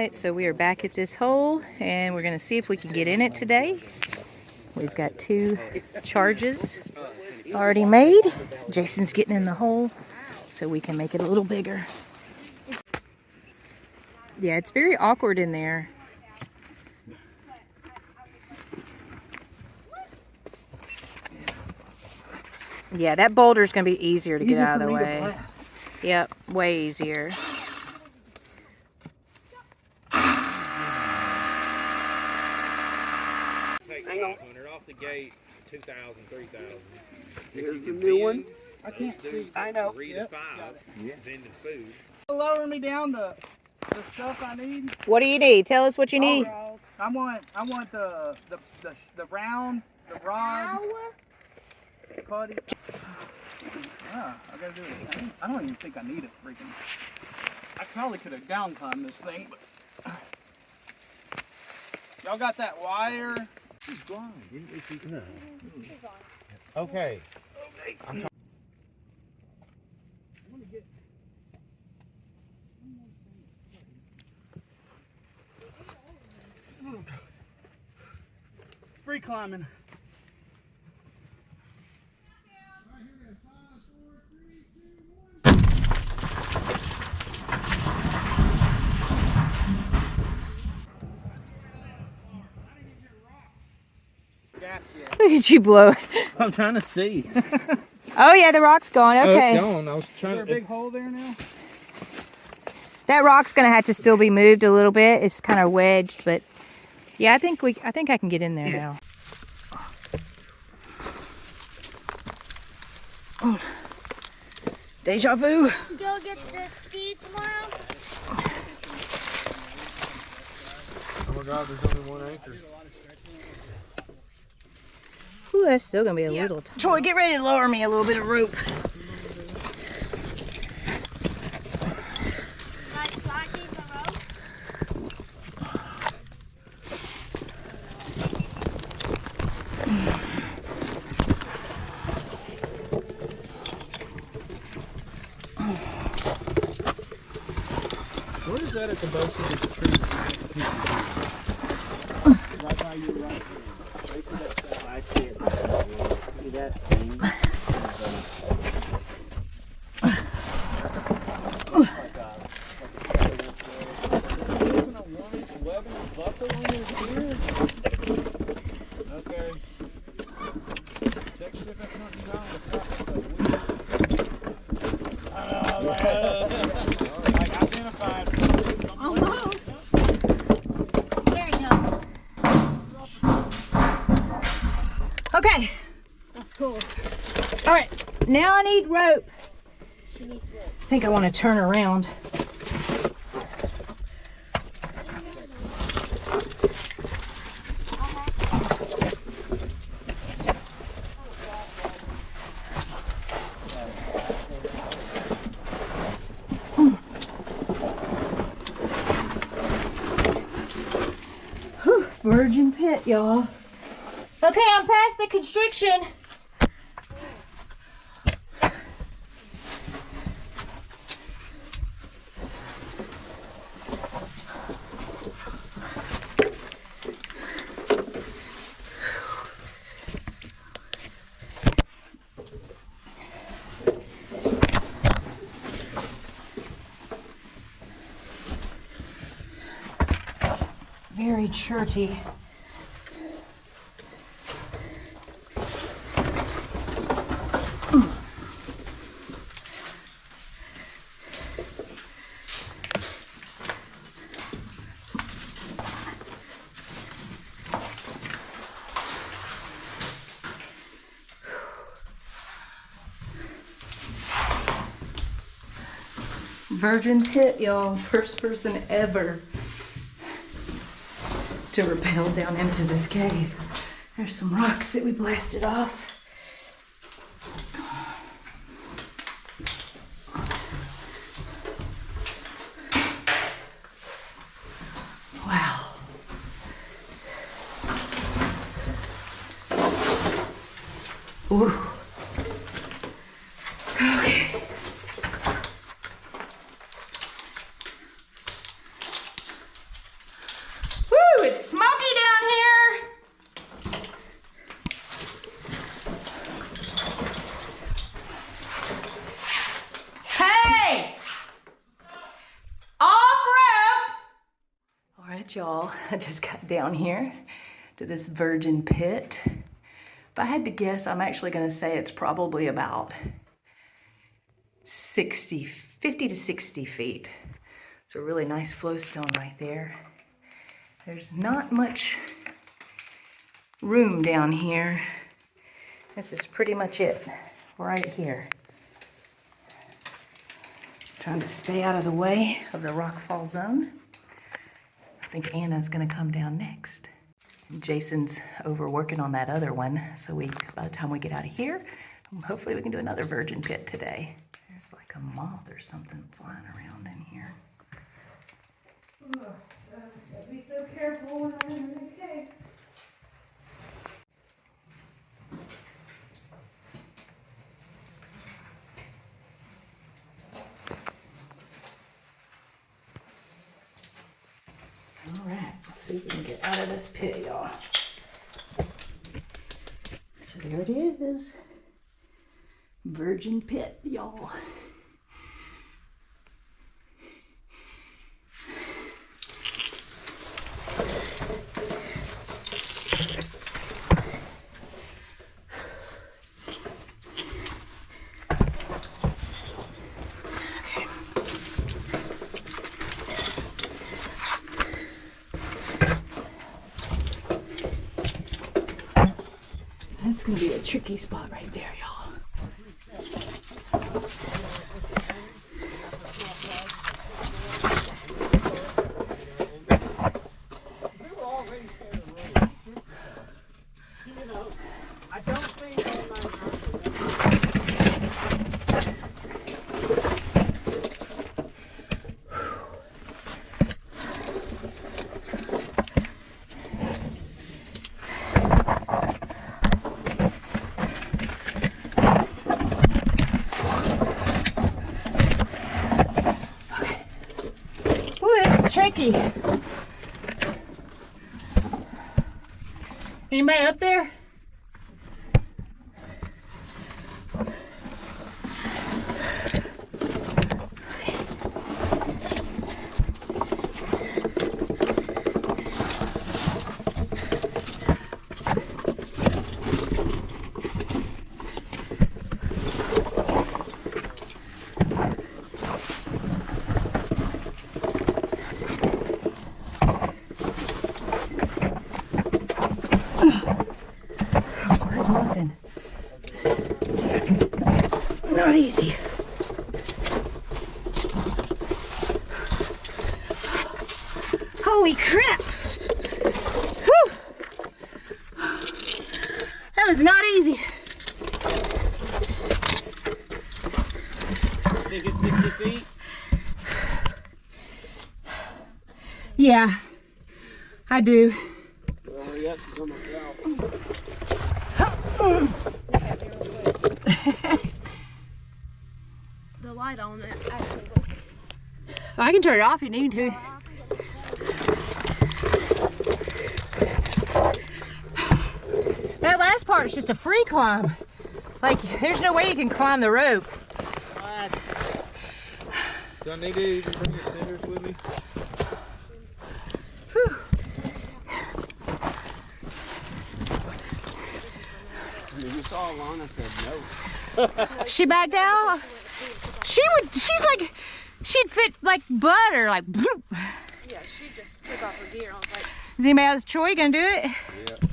Alright, so we are back at this hole and we're going to see if we can get in it today. We've got 2 charges already made. Jason's getting in the hole so we can make it a little bigger. Yeah, it's very awkward in there. Yeah, that boulder's going to be easier to get out of the way. Yep, way easier. Hang on. When they're off the gate, 2,000, 3,000. Here's the new one. I can't see. I know. 3 to 5. Vending food. Lower me down the stuff I need. What do you need? Tell us what you need. I want the round, the rod, putty. Ah, I gotta do it. I don't even think I need it freaking. I probably could have down climbed this thing, but y'all got that wire? He's blind. No. Okay. I'm Free climbing. Look at you blow. I'm trying to see. Oh yeah, the rock's gone. Okay. Oh, it's gone. I was trying. Is there a big hole there now? That rock's gonna have to still be moved a little bit. It's kind of wedged, but yeah, I think I can get in there now. Oh. Deja vu. Let's go get the ski tomorrow. Oh my God, there's only 1 anchor. Ooh, that's still gonna be a little. Troy, get ready to lower me a little bit of rope. Nice sliding the rope. What is that at the base of this tree? Right by you, right there. I see it. See that thing? Isn't a 1-inch webbing buckle on your gear? Okay. Check if that's not like identified. Almost. There you go. Okay. That's cool. All right. Now I need rope. She needs rope. I think I want to turn around. Whew, virgin pit, y'all. Okay, I'm past the constriction. Very churty. Virgin pit, y'all. First person ever to rappel down into this cave. There's some rocks that we blasted off. Wow. Ooh. Okay. Alright, y'all, I just got down here to this virgin pit. If I had to guess, I'm actually going to say it's probably about 50 to 60 feet. It's a really nice flowstone right there. There's not much room down here. This is pretty much it right here. Trying to stay out of the way of the rockfall zone. I think Anna's gonna come down next. And Jason's over working on that other one, so by the time we get out of here, hopefully we can do another virgin pit today. There's like a moth or something flying around in here. Oh, gotta be so careful when I'm in the cave. All right, let's see if we can get out of this pit, y'all. So there it is. Virgin pit, y'all. That's gonna be a tricky spot right there, y'all. I don't think Tricky. Anybody up there? Nothing. Not easy. Holy crap! Whew. That was not easy. think it's 60 feet. Yeah, I do. Well, hurry up, it's almost out. The light on it actually. I can turn it off if you need to. That last part is just a free climb. Like, there's no way you can climb the rope. What? Do I need to even bring the cinders with me? Whew. When you saw Alana said no. She backed out. She's like, she'd fit like butter, like bloop. Yeah, she just took off her gear. I was like, Is anybody else, Troy, gonna do it? Yeah.